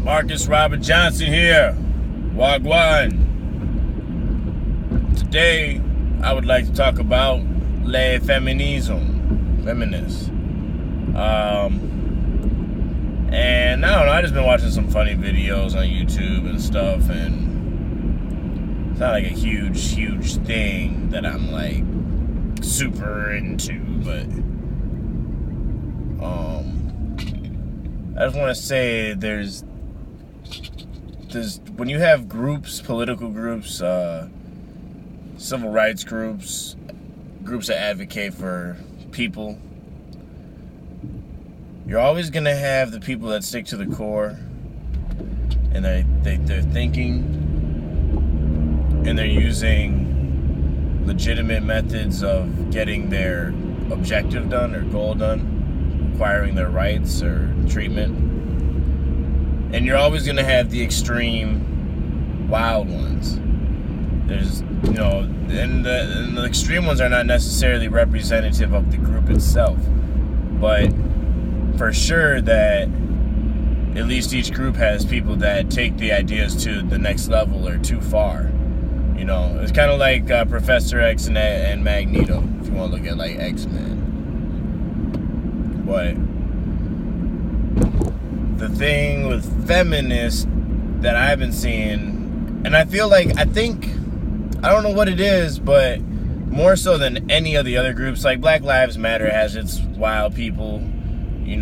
Marcus Robert Johnson here. Wagwan. Today, I would like to talk about Feminism, Feminist. And I don't know, I just been watching some funny videos on YouTube and stuff, and it's not like a huge thing that I'm like super into, but I just want to say there's when you have groups, political groups, civil rights groups that advocate for people, you're always gonna have the people that stick to the core, and they're thinking, and they're using legitimate methods of getting their objective done or goal done, acquiring their rights or treatment. And you're always gonna have the extreme wild ones. There's, and the extreme ones are not necessarily representative of the group itself, but for sure that at least each group has people that take the ideas to the next level or too far. It's kind of like Professor X and Magneto, if you want to look at like X-Men. But the thing with feminists that I've been seeing, and I don't know what it is, but more so than any of the other groups, like Black Lives Matter has its wild people, the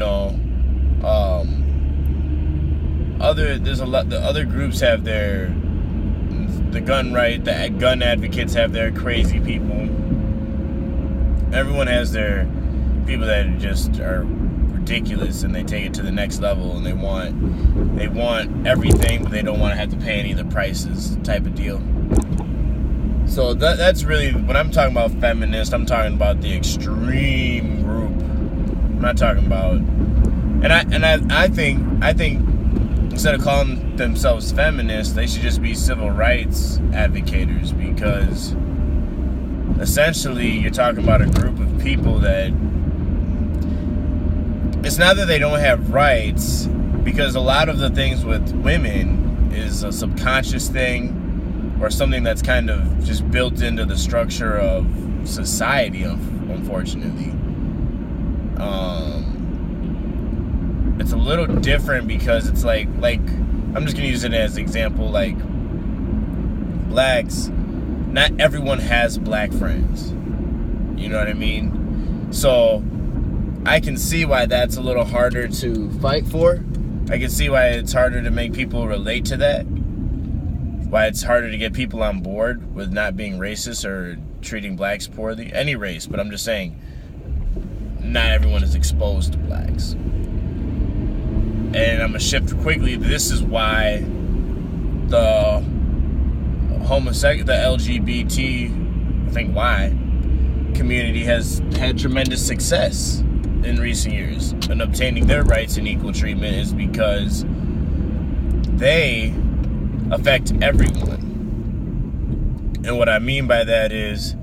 other groups have the gun advocates have their crazy people. Everyone has their people that just are ridiculous, and they take it to the next level, and they want everything, but they don't want to have to pay any of the prices type of deal. So that's really, when I'm talking about feminist, I'm talking about the extreme group. I'm not talking about, I think instead of calling themselves feminists, they should just be civil rights advocates, because essentially you're talking about a group of people that, it's not that they don't have rights, because a lot of the things with women is a subconscious thing, or something that's kind of just built into the structure of society, unfortunately. It's a little different, because it's like I'm just gonna use it as an example, like blacks, not everyone has black friends. You know what I mean? So I can see why that's a little harder to fight for. I can see why it's harder to make people relate to that. Why it's harder to get people on board with not being racist or treating blacks poorly. Any race, but I'm just saying, not everyone is exposed to blacks. And I'm going to shift quickly. This is why the LGBT, I think Y, community has had tremendous success in recent years in obtaining their rights and equal treatment, is because they affect everyone. And what I mean by that is,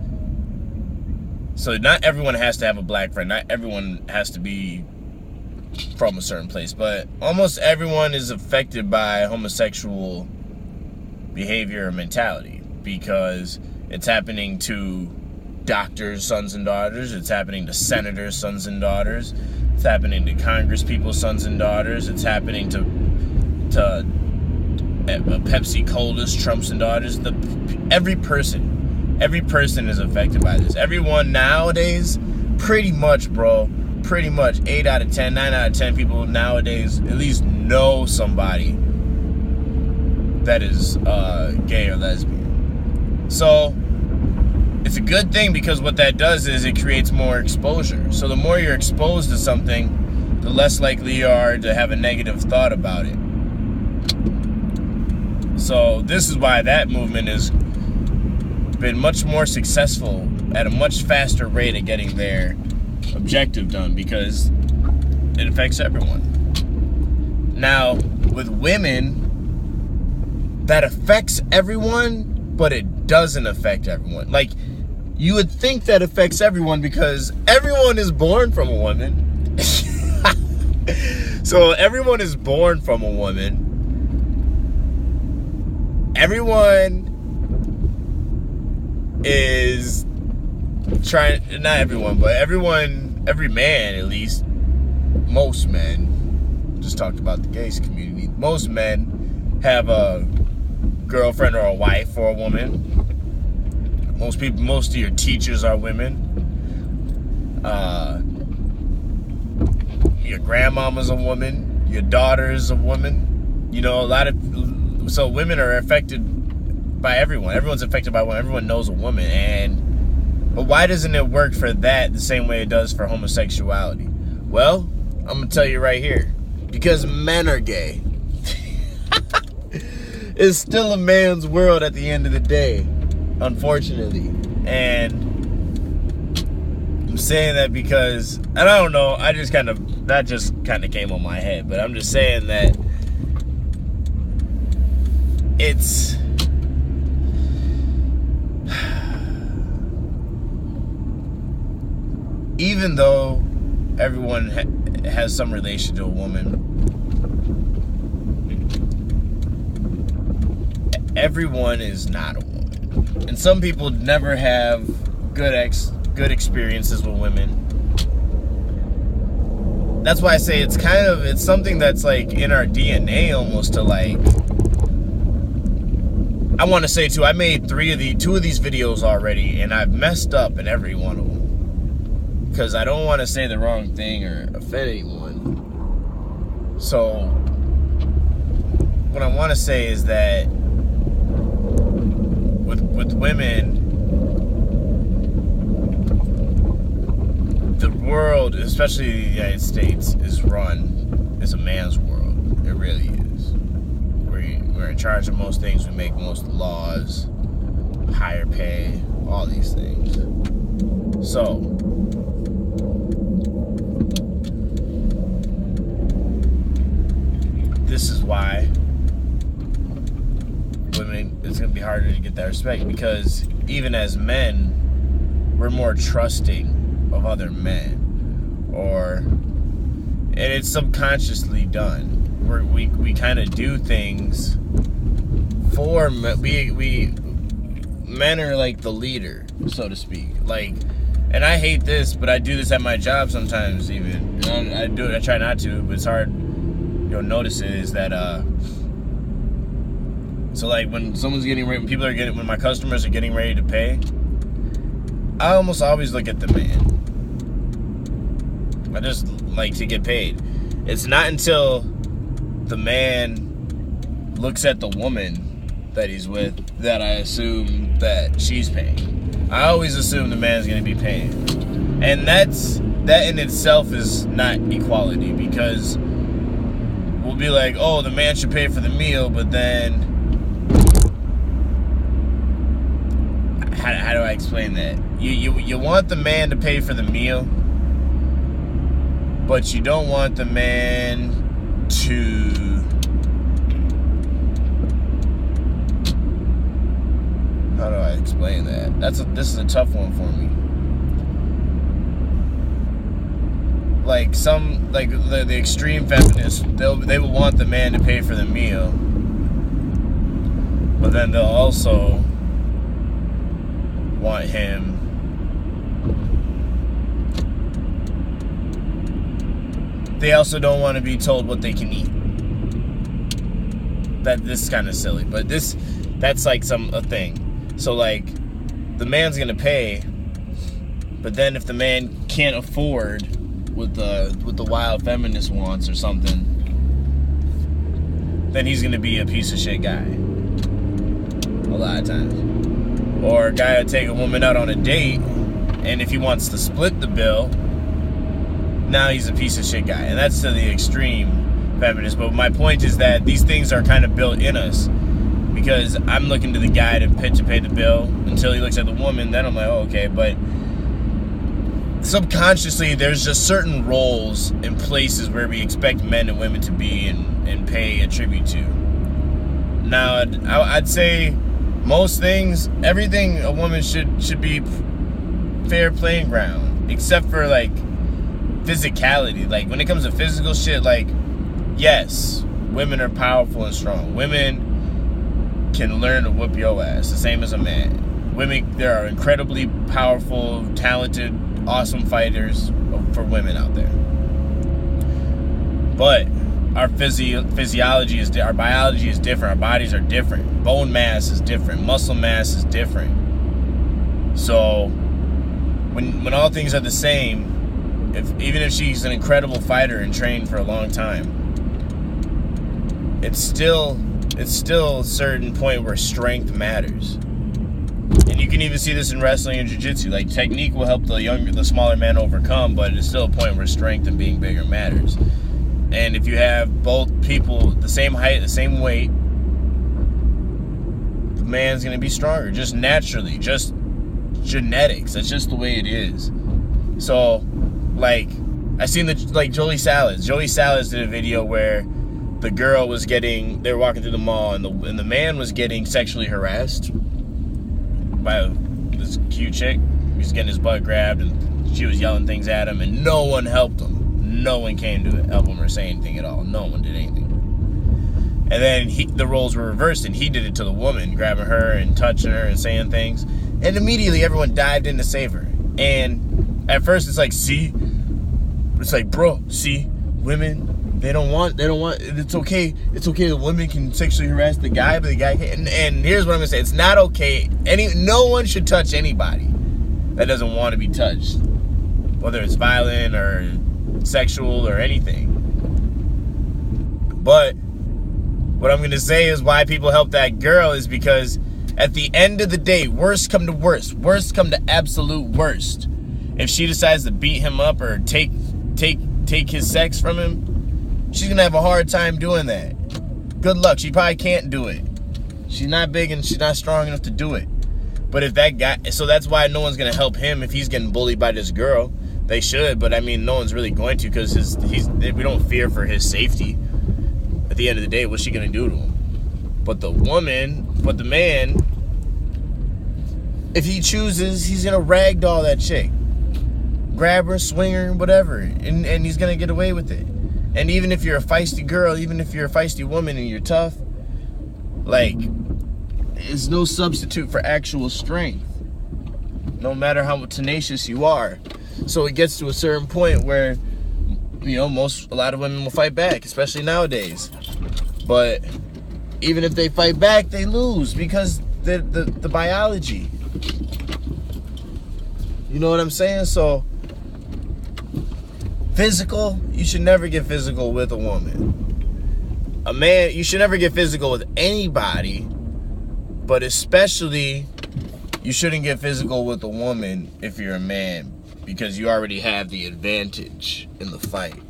so not everyone has to have a black friend, not everyone has to be from a certain place, but almost everyone is affected by homosexual behavior or mentality, because it's happening to doctors' sons and daughters, it's happening to senators' sons and daughters, it's happening to Congress people's sons and daughters, it's happening to Pepsi Cola's Trumps and daughters. Every person is affected by this. Everyone nowadays, pretty much 8 out of 10, 9 out of 10 people nowadays at least know somebody that is gay or lesbian. So it's a good thing, because what that does is it creates more exposure. So the more you're exposed to something, the less likely you are to have a negative thought about it. So this is why that movement has been much more successful at a much faster rate at getting their objective done, because it affects everyone. Now, with women, that affects everyone, but it doesn't affect everyone. Like, you would think that affects everyone because everyone is born from a woman. So everyone is born from a woman. everyone is trying, not everyone, but every man at least, most men, just talked about the gays community, most men have a girlfriend or a wife or a woman. Most of your teachers are women. Your grandmama's a woman. Your daughter's a woman. You know, so women are affected by everyone. Everyone's affected by one. Everyone knows a woman. But why doesn't it work for that the same way it does for homosexuality? Well, I'm going to tell you right here. Because men are gay. It's still a man's world at the end of the day, unfortunately. And I'm saying that because, and I don't know, that just kind of came on my head, but I'm just saying that it's even though everyone has some relation to a woman, everyone is not a woman. And some people never have good experiences with women. That's why I say it's something that's like in our DNA almost, to like, I want to say too, I made two of these videos already, and I've messed up in every one of them. Because I don't want to say the wrong thing or offend anyone. So, what I want to say is that with women, the world, especially the United States, is a man's world. It really is. We're in charge of most things. We make most laws, higher pay, all these things. So, this is why women, it's going to be harder to get that respect, because even as men, we're more trusting of other men, and it's subconsciously done. We kind of do things for men. Men are like the leader, so to speak. Like, and I hate this, but I do this at my job sometimes. Even I do it. I try not to, but it's hard. You'll notice it is that so like when my customers are getting ready to pay, I almost always look at the man. I just like to get paid. It's not until the man looks at the woman that he's with that I assume that she's paying. I always assume the man's gonna be paying. And that in itself is not equality, because we'll be like, oh, the man should pay for the meal, but then how do I explain that? You want the man to pay for the meal, but you don't want the man to how do I explain that? This is a tough one for me. Like the extreme feminists, they will want the man to pay for the meal, but then they'll also want him they also don't want to be told what they can eat. This is kind of silly, but that's like a thing. So like the man's gonna pay, but then if the man can't afford what the wild feminist wants or something, then he's gonna be a piece of shit guy. A lot of times. Or a guy will take a woman out on a date, and if he wants to split the bill, now he's a piece of shit guy. And that's to the extreme feminist. But my point is that these things are kind of built in us, because I'm looking to the guy to pay the bill until he looks at the woman. Then I'm like, oh, okay. But subconsciously, there's just certain roles and places where we expect men and women to be and pay a tribute to. Now, I'd say most things, everything a woman should be fair playing ground, except for like physicality. Like when it comes to physical shit, like yes, women are powerful and strong. Women can learn to whoop your ass, the same as a man. Women, there are incredibly powerful, talented, awesome fighters for women out there. But our physiology is, our biology is different. Our bodies are different. Bone mass is different. Muscle mass is different. So when all things are the same, even if she's an incredible fighter and trained for a long time, it's still a certain point where strength matters. And you can even see this in wrestling and jiu-jitsu. Like, technique will help the smaller man overcome, but it's still a point where strength and being bigger matters. And if you have both people the same height, the same weight, the man's going to be stronger. Just naturally. Just genetics. That's just the way it is. So, like, I seen Joey Salads. Joey Salads did a video where the girl was they were walking through the mall, and the man was getting sexually harassed by this cute chick. He was getting his butt grabbed, and she was yelling things at him, and no one helped him. No one came to help him or say anything at all. No one did anything. And then the roles were reversed, and he did it to the woman, grabbing her and touching her and saying things. And immediately everyone dived in to save her. And at first it's like, bro, see, women, they don't want, it's okay. It's okay, the women can sexually harass the guy, but the guy can't. And here's what I'm gonna say, it's not okay. No one should touch anybody that doesn't want to be touched, whether it's violent or sexual or anything. But what I'm gonna say is why people help that girl is because at the end of the day, worst come to absolute worst, if she decides to beat him up or take his sex from him, she's gonna have a hard time doing that. Good luck. She probably can't do it. She's not big and she's not strong enough to do it. But if that guy, so that's why no one's gonna help him if he's getting bullied by this girl. They should, but I mean, no one's really going to, because we don't fear for his safety. At the end of the day, what's she gonna do to him? But the man, if he chooses, he's gonna ragdoll that chick, grab her, swing her, whatever, and he's gonna get away with it. And even if you're a feisty girl, even if you're a feisty woman and you're tough, like, it's no substitute for actual strength, no matter how tenacious you are. So it gets to a certain point where, you know, a lot of women will fight back, especially nowadays. But even if they fight back, they lose because the biology. You know what I'm saying? So physical, you should never get physical with a woman. A man, you should never get physical with anybody, but especially you shouldn't get physical with a woman if you're a man, because you already have the advantage in the fight.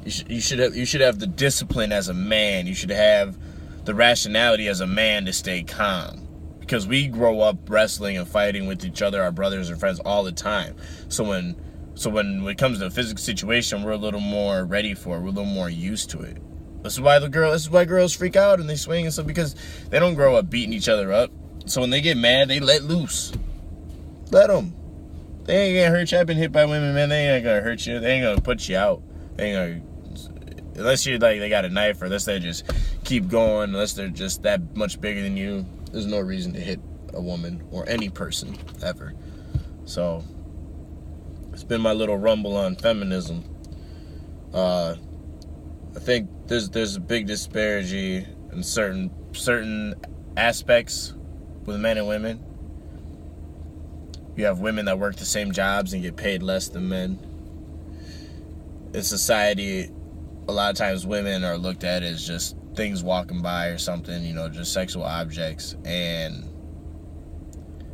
You should have the discipline as a man. You should have the rationality as a man to stay calm, because we grow up wrestling and fighting with each other, our brothers and friends, all the time. So when it comes to a physical situation, we're a little more ready for it. We're a little more used to it. This is why girls freak out and they swing and stuff, because they don't grow up beating each other up. So when they get mad, they let loose. Let them. They ain't gonna hurt you. I've been hit by women, man. They ain't gonna hurt you. They ain't gonna put you out. They ain't gonna, unless you're like, they got a knife, or unless they just keep going, unless they're just that much bigger than you. There's no reason to hit a woman or any person ever. So it's been my little rumble on feminism. I think there's a big disparity in certain aspects with men and women. You have women that work the same jobs and get paid less than men. In society, a lot of times women are looked at as just things walking by or something, you know, just sexual objects. And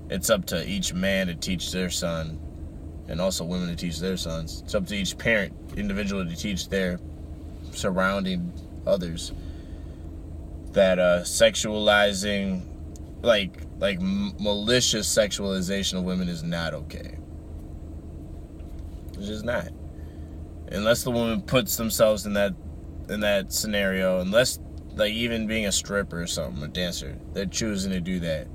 it's up to each man to teach their son, and also women to teach their sons. It's up to each parent, individual, to teach their surrounding others that sexualizing, like malicious sexualization of women is not okay. It's just not. Unless the woman puts themselves in that scenario, unless, like, even being a stripper or something, a dancer, they're choosing to do that.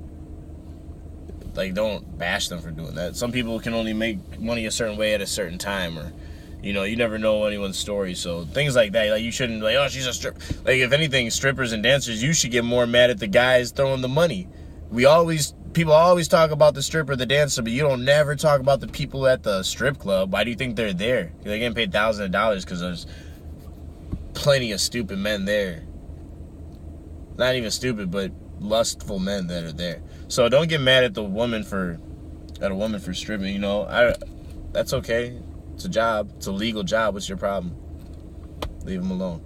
Like, don't bash them for doing that. Some people can only make money a certain way at a certain time, or You know, you never know anyone's story. So things like that, like you shouldn't like, oh, she's a stripper. Like if anything, strippers and dancers, you should get more mad at the guys throwing the money. People always talk about the stripper, the dancer, but you don't never talk about the people at the strip club. Why do you think they're there? They're getting paid thousands of dollars because there's plenty of stupid men there. Not even stupid, but lustful men that are there. So don't get mad at a woman for stripping. You know, that's okay. It's a job. It's a legal job. What's your problem? Leave him alone.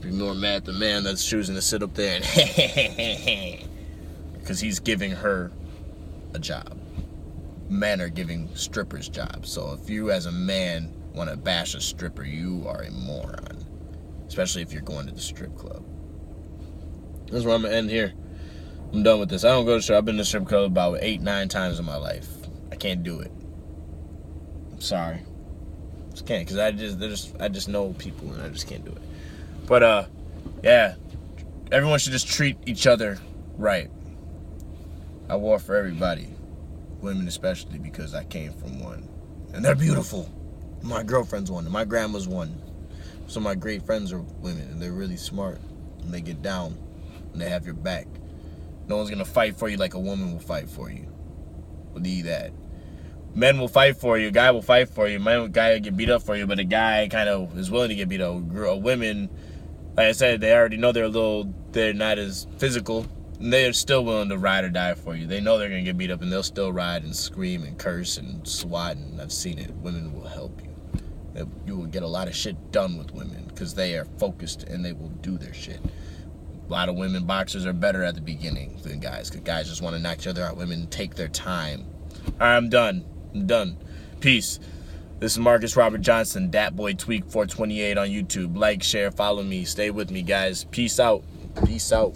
Be more mad at the man that's choosing to sit up there and because he's giving her a job. Men are giving strippers jobs. So if you as a man want to bash a stripper, you are a moron. Especially if you're going to the strip club. That's where I'm going to end here. I'm done with this. I don't go to strip. I've been to strip club about 8-9 times in my life. I can't do it. I'm sorry. Just can't, because I just know people and I just can't do it. But yeah, everyone should just treat each other right. I war for everybody, women especially, because I came from one, and they're beautiful. My girlfriend's one, and my grandma's one. Some of my great friends are women, and they're really smart, and they get down, and they have your back. No one's gonna fight for you like a woman will fight for you. Believe that. Men will fight for you. A guy will fight for you. A guy will get beat up for you, but a guy kind of is willing to get beat up. Women, like I said, they already know they're not as physical, and they're still willing to ride or die for you. They know they're gonna get beat up, and they'll still ride and scream and curse and swat. And I've seen it. Women will help you. You will get a lot of shit done with women because they are focused and they will do their shit. A lot of women boxers are better at the beginning than guys, because guys just want to knock each other out. Women take their time. All right, I'm done. Peace. This is Marcus Robert Johnson, Dat Boy Tweak 428 on YouTube. Like, share, follow me. Stay with me, guys. Peace out. Peace out.